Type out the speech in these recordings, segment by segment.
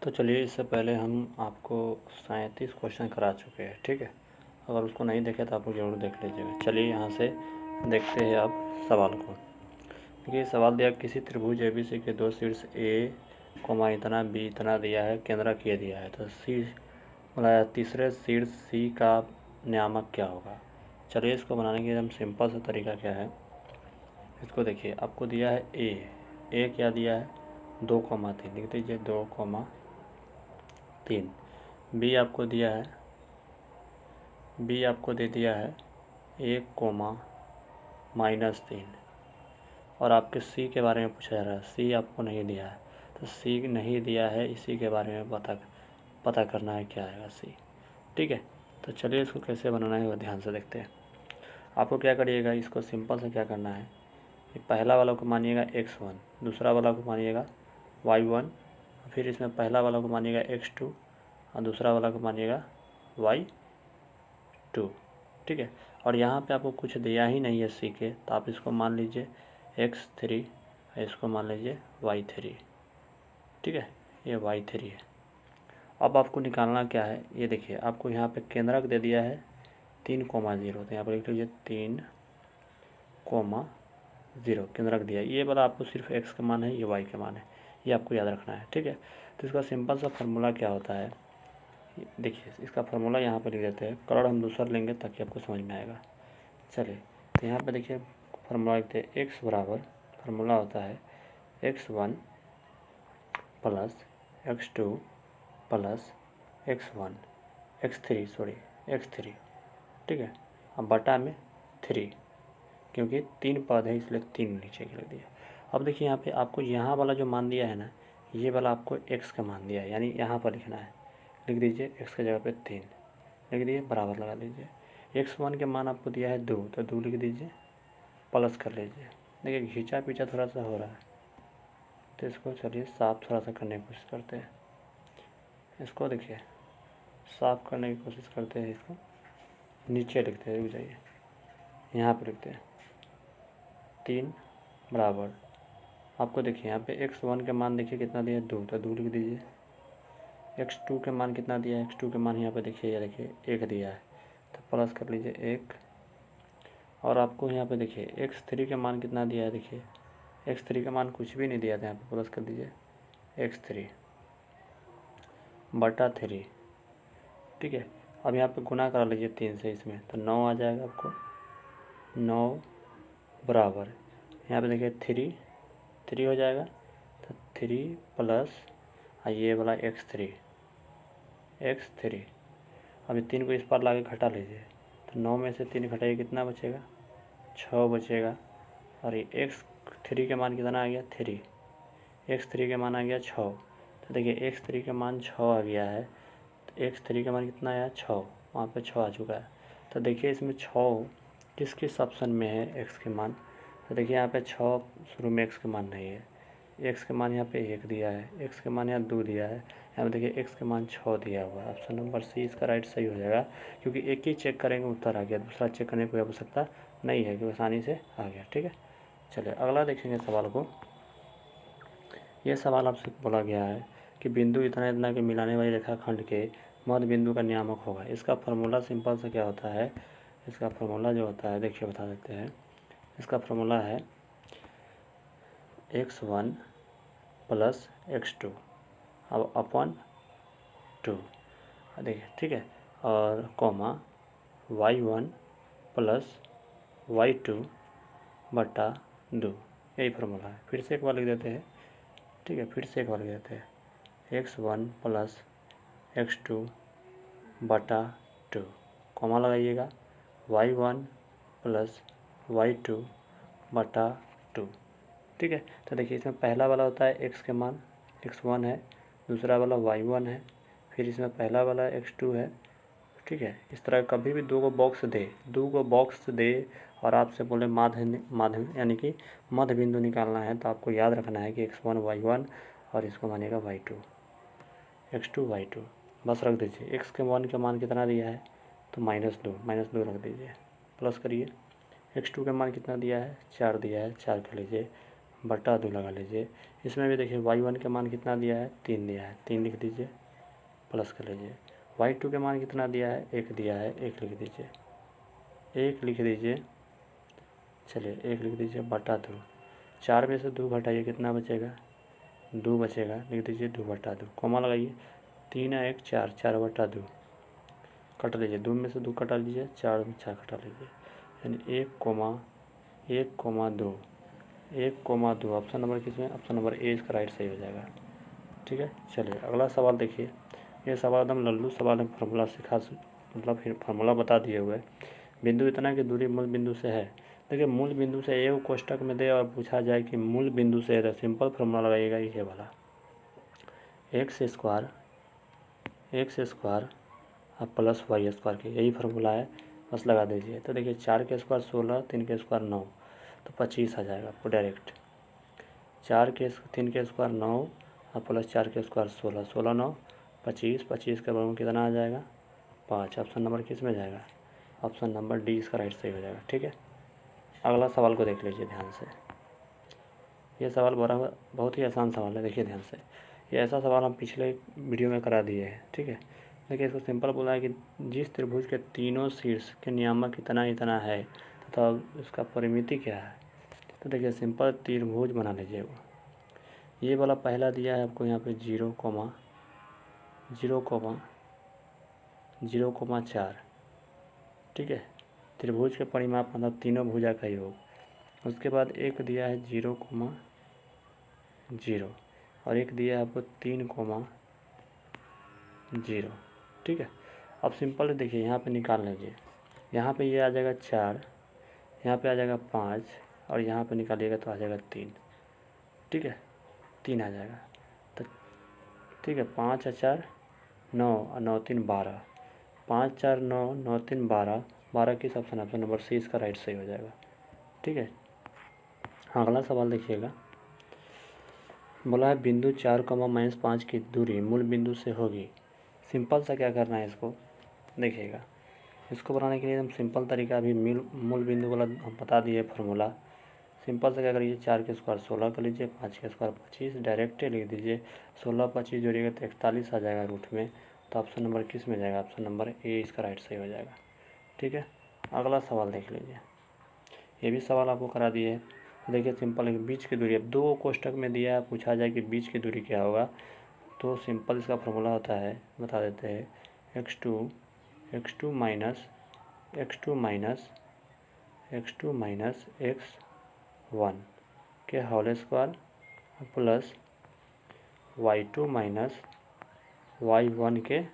तो चलिए, इससे पहले हम आपको 37 क्वेश्चन करा चुके हैं, ठीक है। अगर उसको नहीं देखे तो आप लोग ज़रूर देख लीजिएगा। चलिए यहाँ से देखते हैं आप सवाल को। देखिए सवाल दिया, किसी त्रिभुज ABC के दो शीर्ष A, इतना B इतना दिया है, केंद्रक ये दिया है, तो C बोला तीसरे शीर्ष C का नियामक क्या होगा। चलिए इसको बनाने के एकदम सिंपल सा तरीका क्या है, इसको देखिए। आपको दिया है A क्या दिया है 2,3, लिख दीजिए 2,3। B आपको दिया है, B आपको दे दिया है 1,-3, और आपके C के बारे में पूछा जा रहा है। C आपको नहीं दिया है, तो C नहीं दिया है, इसी के बारे में पता करना है क्या आएगा C, ठीक है। तो चलिए इसको कैसे बनाना है वो ध्यान से देखते हैं। आपको क्या करिएगा, इसको सिंपल से क्या करना है, ये पहला वाला को मानिएगा x1, दूसरा वाला को मानिएगा y1, फिर इसमें पहला वाला को मानिएगा x2 और दूसरा वाला को मानिएगा y2, ठीक है। और यहाँ पे आपको कुछ दिया ही नहीं है C के, तो आप इसको मान लीजिए x3, इसको मान लीजिए y3, ठीक है, ये y3 है। अब आपको निकालना क्या है, ये देखिए आपको यहाँ पे केंद्रक दे दिया है 3,0, तो यहाँ पर लिख लीजिए 3,0 केंद्रक दिया है। ये वाला आपको सिर्फ x का मान है, ये y का मान है, ये आपको याद रखना है, ठीक है। तो इसका सिंपल सा फार्मूला क्या होता है, देखिए इसका फार्मूला यहाँ पर लिख देते हैं, कलर हम दूसरा लेंगे ताकि आपको समझ में आएगा। चलिए तो यहाँ पे देखिए फार्मूला लिखते हैं, x बराबर फार्मूला होता है x1 plus x2 plus x3, ठीक है। अब बटा में 3, क्योंकि 3 पद है इसलिए 3 नीचे के लिख दिया। अब देखिए यहाँ पे आपको यहाँ वाला जो मान दिया है ना, ये वाला आपको x का मान दिया है, यानी यहाँ पर लिखना है, लिख दीजिए x के जगह पे 3 लिख दीजिए, बराबर लगा लीजिए। x1 के मान आपको दिया है 2, तो 2 लिख दीजिए, प्लस कर लीजिए। देखिए खींचा पीछा थोड़ा सा हो रहा है, तो इसको चलिए साफ थोड़ा सा करने की कोशिश करते हैं। इसको देखिए साफ करने की कोशिश करते हैं, इसको नीचे लिखते हैं, रुक जाइए, यहाँ पर लिखते हैं 3 बराबर, आपको देखिए यहाँ पे x1 के मान देखिए कितना दिया है 2, तो 2 लिख दीजिए। x2 के मान कितना दिया है, x2 के मान यहाँ पे देखिए, ये देखिए 1 दिया है, तो प्लस कर लीजिए 1। और आपको यहाँ पे देखिए x3 के मान कितना दिया है, देखिए x3 का मान कुछ भी नहीं दिया था, यहाँ पे प्लस कर दीजिए x3 बटा 3, ठीक है। अब यहाँ पे गुना करा लीजिए 3 से इसमें, तो 9 आ जाएगा आपको, 9 बराबर, यहाँ पे देखिए 3 हो जाएगा, तो 3 प्लस ये वाला x3। अभी 3 को इस पार ला के घटा लीजिए, तो 9 में से 3 घटाइए, कितना बचेगा 6 बचेगा। और ये x3 के मान कितना आ गया 3, x3 के मान आ गया 6, तो देखिए x3 के मान 6 आ गया है, तो x3 का मान कितना आया 6, वहाँ पे 6 आ चुका है। तो देखिए इसमें 6 किस ऑप्शन में है x के मान, तो देखिए यहाँ पे 6 शुरू में x के मान नहीं है, x के मान यहाँ पे 1 दिया है, x के मान यहाँ 2 दिया है, यहाँ पे देखिए x के मान 6 दिया हुआ है। ऑप्शन नंबर C इसका राइट सही हो जाएगा, क्योंकि एक ही चेक करेंगे उत्तर आ गया, दूसरा चेक करने की कोई आवश्यकता नहीं है, क्योंकि आसानी से आ गया, ठीक है। चलिए अगला देखेंगे सवाल को। ये सवाल आपसे बोला गया है कि बिंदु इतना इतना के मिलाने वाली रेखाखंड के मध्य बिंदु का नियामक होगा। इसका फार्मूला सिंपल से क्या होता है, इसका फार्मूला जो होता है देखिए बता देते हैं। इसका फार्मूला है x1 प्लस x2 अब अपॉन 2, देखिए ठीक है, और कॉमा y1 प्लस y2 बटा 2, यही फार्मूला है। फिर से एक बार लिख देते हैं, ठीक है, फिर से एक बार लिख देते हैं, x1 प्लस x2 बटा 2, कॉमा लगाइएगा, y1 प्लस y2 बटा 2, ठीक है। तो देखिए इसमें पहला वाला होता है x के मान x1 है, दूसरा वाला y1 है, फिर इसमें पहला वाला x2 है, ठीक है। इस तरह कभी भी दो गो बॉक्स दे और आपसे बोले माध्य यानी कि मध्य बिंदु निकालना है, तो आपको याद रखना है कि x1 y1 और इसको मानेगा y2 x2 y2, बस रख दीजिए। x के मान का मान कितना दिया है, तो -2 रख दीजिए, प्लस करिए। x2 का मान कितना दिया है 4 दिया है, 4 कर लीजिए, बटा 2 लगा लीजिए। इसमें भी देखिए y1 के मान कितना दिया है, 3 दिया है, 3 लिख दीजिए, प्लस कर लीजिए। y2 के मान कितना दिया है, 1 दिया है, 1 लिख दीजिए, 1 लिख दीजिए, चलिए 1 लिख दीजिए, बटा 2। 4 में से 2 घटाइए, कितना बचेगा, 2 बचेगा, लिख दीजिए 2 बटा 2, कॉमा लगाइए, 3 और 1 4, 4 बटा 2, कट लीजिए, 2 में से 2 कटा लीजिए, 4 में 4 कटा लीजिए, यानी 1,2, 1,2। ऑप्शन नंबर किसमें, ऑप्शन नंबर ए इसका राइट सही हो जाएगा। ठीक है, चलिए अगला सवाल देखिए। ये सवाल एकदम लल्लू सवाल है, फार्मूला सिखा मतलब फिर फार्मूला बता दिए हुए। बिंदु इतना की दूरी मूल बिंदु से है। देखिए मूल बिंदु से एक कोष्टक में दे और पूछा जाए कि मूल बिंदु से है, तो सिंपल फार्मूला लगाइएगा ये वाला, एक्स स्क्वायर और प्लस वाई स्क्वायर के, यही फार्मूला है, बस लगा दीजिए। तो देखिए 4 के स्क्वायर 16, 3 के स्क्वायर 9, तो 25 आ जाएगा आपको डायरेक्ट। 3 के स्क्वायर 9 और प्लस 4 के स्क्वायर 16, 16 9 25, 25 के बराबर कितना आ जाएगा, 5। ऑप्शन नंबर किस में जाएगा, ऑप्शन नंबर डी इसका राइट सही हो जाएगा। ठीक है, अगला सवाल को देख लीजिए ध्यान से। ये सवाल बहुत ही आसान सवाल है, देखिए ध्यान से। ये ऐसा सवाल हम पिछले वीडियो में करा दिए हैं। ठीक है, देखिए इसको सिंपल बोला है कि जिस त्रिभुज के तीनों शीर्ष के नियामक इतना इतना है तथा इसका परिमिति क्या है। तो देखिए सिंपल त्रिभुज बना लीजिए। ये वाला पहला दिया है आपको यहाँ पे 0,4। ठीक है, त्रिभुज के परिमाप मतलब तीनों भुजा का योग। उसके बाद एक दिया है 0,0 और एक दिया है आपको 3,0। ठीक है, अब सिंपल देखिए यहाँ पे निकाल लीजिए। यहाँ पे ये आ जाएगा 4, यहाँ पे आ जाएगा 5 और यहाँ पे निकालिएगा तो आ जाएगा 3। ठीक है, 3 आ जाएगा। तो ठीक है, 5 और 4 9 और 9 3 12, 5 4 9 9 3 12, 12 किस ऑप्शन, ऑप्शन नंबर सी इसका राइट सही हो जाएगा। ठीक है, हाँ अगला सवाल देखिएगा। बोला है बिंदु 4,-5 की दूरी मूल बिंदु से होगी। सिंपल सा क्या करना है इसको देखिएगा। इसको बनाने के लिए एकदम सिंपल तरीका, अभी मूल बिंदु वाला हम बता दिए फार्मूला। सिंपल से क्या करिए, 4 के स्क्वायर 16 कर लीजिए, 5 के स्क्वायर 25, डायरेक्ट लिख दीजिए। 16 25 जोड़िएगा तो 41 आ जाएगा रूट में। तो ऑप्शन नंबर किस में जाएगा, ऑप्शन नंबर ए इसका राइट सही हो जाएगा। ठीक है, अगला सवाल देख लीजिए। ये भी सवाल आपको करा दिए है। देखिए सिंपल है, बीच की दूरी, अब 2 कोष्टक में दिया है, पूछा जाए कि बीच की दूरी क्या होगा। तो सिंपल इसका फार्मूला होता है, बता देते हैं, x2 माइनस x1 के whole square plus y2 minus y1 के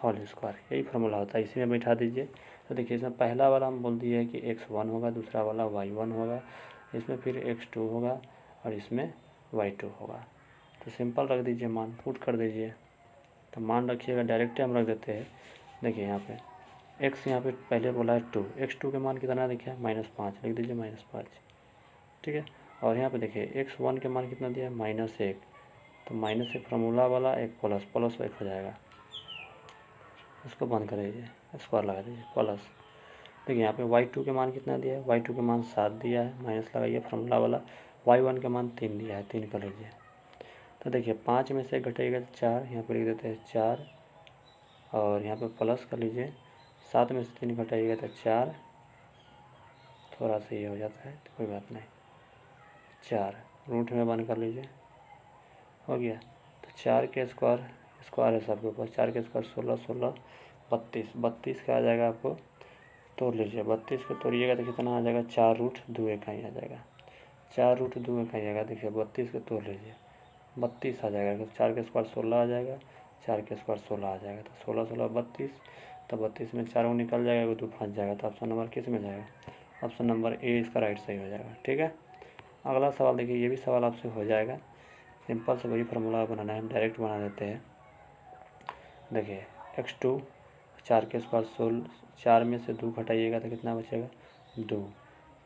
होल स्क्वायर, यही फार्मूला होता है, इसी में बैठा दीजिए। तो देखिए इसमें पहला वाला हम बोल दिए कि x1 होगा, दूसरा वाला y1 होगा, इसमें फिर x2 होगा और इसमें y2 होगा। तो सिंपल रख दीजिए, मान पुट कर दीजिए। तो मान रखिएगा, डायरेक्ट हम रख देते हैं। देखिए यहाँ पे x यहाँ पे पहले बोला है 2, x2 के मान कितना देखिए -5, लिख दीजिए -5। ठीक है, और यहाँ पे देखिए x1 के मान कितना दिया है -1, तो -1 फार्मूला वाला एक प्लस 1 हो जाएगा। इसको बंद कर दीजिए, स्क्वायर लगा दीजिए प्लस। देखिए यहाँ पे y2 के मान कितना दिया है, y2 के मान 7 दिया है, माइनस लगाइए फार्मूला वाला। y1 के मान 3 दिया है, 3 कर लीजिए। तो देखिए 5 में से घटाइएगा तो 4, यहाँ पे लिख देते हैं 4 और यहाँ पे प्लस कर लीजिए। 7 में से 3 घटाइएगा तो 4, थोड़ा सा ये हो जाता है तो कोई बात नहीं, 4 रूट में बंद कर लीजिए, हो गया। तो 4 के स्क्वायर है सबके ऊपर, 4 के स्क्वायर 16 16 32, 32 का आ जाएगा, आपको तोड़ लीजिए। 32 को तोड़िएगा तो कितना आ जाएगा, 4 रूट 2 इकाई आ जाएगा, 4 रूट 2 इकाई आएगा। देखिए 32 को तोड़ लीजिए, 32 आ जाएगा। 4 के स्क्वायर 16 आ जाएगा, 4 के स्क्वायर 16 आ जाएगा, तो 16 16 32, तो 32 में 4 निकल जाएगा, 2 फंस जाएगा। तो ऑप्शन नंबर किस में जाएगा, ऑप्शन नंबर ए इसका राइट सही हो जाएगा। ठीक है, अगला सवाल देखिए, ये भी सवाल आपसे हो जाएगा। सिंपल से वही फार्मूला बनाना है, हम डायरेक्ट बना देते हैं। देखिए x2, 4 के स्क्वायर 16, 4 में से 2 घटाइएगा तो कितना बचेगा, 2,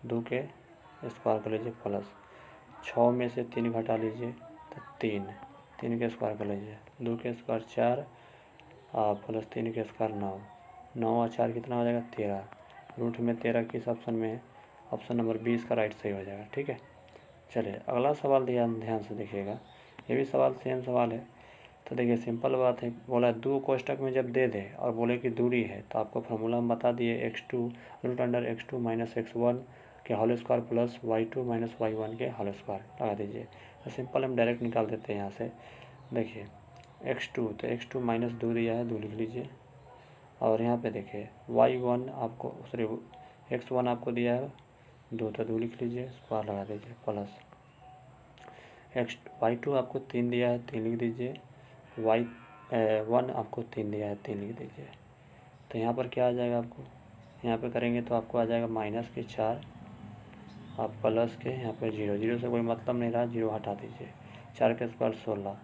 2 के स्क्वायर कर लीजिए प्लस 6 में से 3 घटा लीजिए तो 3, 3 के स्क्वायर कर लीजिए, 2 के स्क्वायर 4 प्लस 3 के स्क्वायर 9, 9 और 4 कितना हो जाएगा 13, रूट में 13 किस ऑप्शन में है, ऑप्शन नंबर 20 का राइट सही हो जाएगा। ठीक है, चलिए अगला सवाल ध्यान ध्यान से देखिएगा, ये भी सवाल सेम सवाल है। तो देखिए सिंपल बात है, बोला दो कोष्टक में जब दे दे और बोले कि दूरी है तो आपको फार्मूला हम बता दिए x2 root under x2 minus x1 के whole square plus y2 minus y1 के होल स्क्वायर लगा दीजिए। तो सिंपल हम डायरेक्ट निकाल देते हैं यहाँ से। देखिए x2 तो x2 माइनस 2 दिया है, 2 लिख लीजिए। और यहाँ पे देखिए y1 आपको सॉरी x1 आपको दिया है 2, तो 2 लिख लीजिए, स्क्वायर लगा दीजिए प्लस y2 आपको 3 दिया है, 3 लिख दीजिए। y1 आपको 3 दिया है, 3 लिख दीजिए। तो यहाँ पर क्या आ जाएगा आपको, यहाँ पे करेंगे तो आपको आ जाएगा माइनस के 4 आप प्लस के यहाँ पे 0, 0 से कोई मतलब नहीं रहा, 0 हटा दीजिए। 4 के स्क्वायर 16,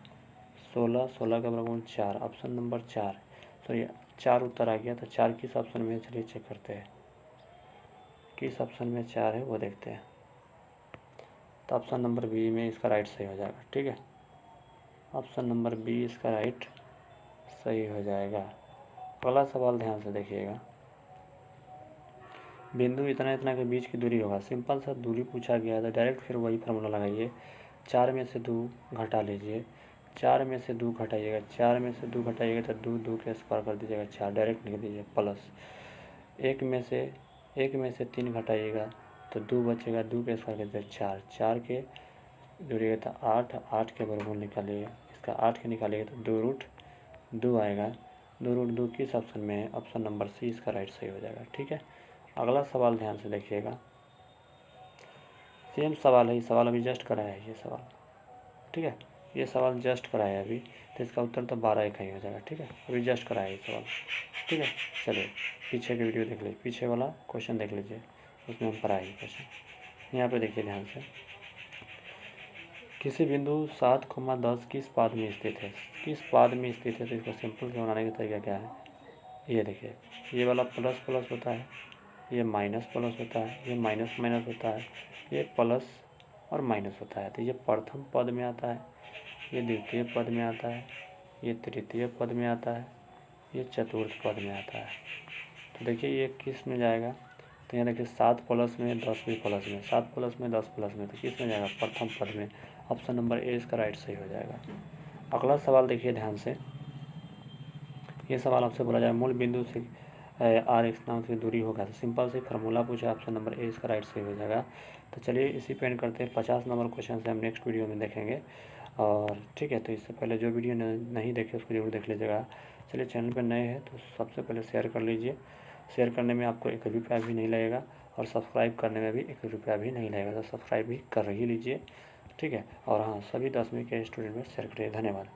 16, 16 का वर्गमूल 4, ऑप्शन नंबर 4 सॉरी 4 उत्तर आ गया। तो 4 किस ऑप्शन में, चलिए चेक करते हैं किस ऑप्शन में 4 है वो देखते हैं। तो ऑप्शन नंबर बी में इसका राइट सही हो जाएगा। ठीक है, ऑप्शन नंबर बी इसका राइट सही हो जाएगा। अगला सवाल ध्यान से देखिएगा, बिंदु इतना इतना के बीच की दूरी होगा। सिंपल सा दूरी पूछा गया है तो डायरेक्ट फिर वही फार्मूला लगाइए। 4 में से 2 घटा लीजिए, 4 में से 2 घटाइएगा, 4 में से 2 घटाइएगा तो 2, 2 के स्क्वायर कर दीजिएगा 4, डायरेक्ट लिख दीजिए प्लस 1 में से 3 घटाइएगा तो 2 बचेगा, 2 के स्क्वायर कर दीजिए 4, 4 के दूरी तो 8, 8 के वर्गमूल निकालिएगा, इसका 8 के निकालिएगा तो 2 रूट 2 आएगा। 2 रूट 2 किस ऑप्शन में है, ऑप्शन नंबर सी इसका राइट सही हो जाएगा। ठीक है, अगला सवाल ध्यान से देखिएगा, सेम सवाल है, ये सवाल अभी जस्ट कराया है ये सवाल। ठीक है, ये सवाल जस्ट कराया है अभी, तो इसका उत्तर तो 12 इकाई हो जाएगा। ठीक है, अभी जस्ट कराया ये सवाल। ठीक है, चलिए पीछे की वीडियो देख लीजिए, पीछे वाला क्वेश्चन देख लीजिए, उसमें हम पढ़ाए ये क्वेश्चन। यहाँ पे देखिए ध्यान से, किसी बिंदु 7,10 किस पाद में स्थित है, किस पाद में स्थित है। तो इसको सिंपल से बनाने का तरीका क्या है, ये देखिए ये वाला प्लस प्लस होता है, ये माइनस प्लस होता है, ये माइनस माइनस होता है, ये प्लस और माइनस होता है। तो ये प्रथम पद में आता है, ये द्वितीय पद में आता है, ये तृतीय पद में आता है, ये चतुर्थ पद में आता है। तो देखिए ये किस में जाएगा, तो यहाँ देखिए 7 प्लस में 10 भी प्लस में, 7 प्लस में 10 प्लस में, तो किस में जाएगा, प्रथम पद में। ऑप्शन नंबर ए इसका राइट सही हो जाएगा। अगला सवाल देखिए ध्यान से, ये सवाल आपसे बोला जाए मूल बिंदु से आर एक्स नाम से दूरी होगा। तो सिंपल से फार्मूला पूछा, ऑप्शन नंबर ए इसका राइट सही हो जाएगा। तो चलिए इसी पे एंड करते हैं, 50 नंबर क्वेश्चन से हम नेक्स्ट वीडियो में देखेंगे। और ठीक है, तो इससे पहले जो वीडियो नहीं देखे उसको जरूर देख लीजिएगा। चलिए चैनल पर नए हैं तो सबसे पहले शेयर कर लीजिए, शेयर करने में आपको 1 रुपया भी नहीं लगेगा और सब्सक्राइब करने में भी 1 रुपया भी नहीं लगेगा, तो सब्सक्राइब भी कर ही लीजिए। ठीक है, और हाँ सभी 10वीं के स्टूडेंट में शेयर करिए। धन्यवाद।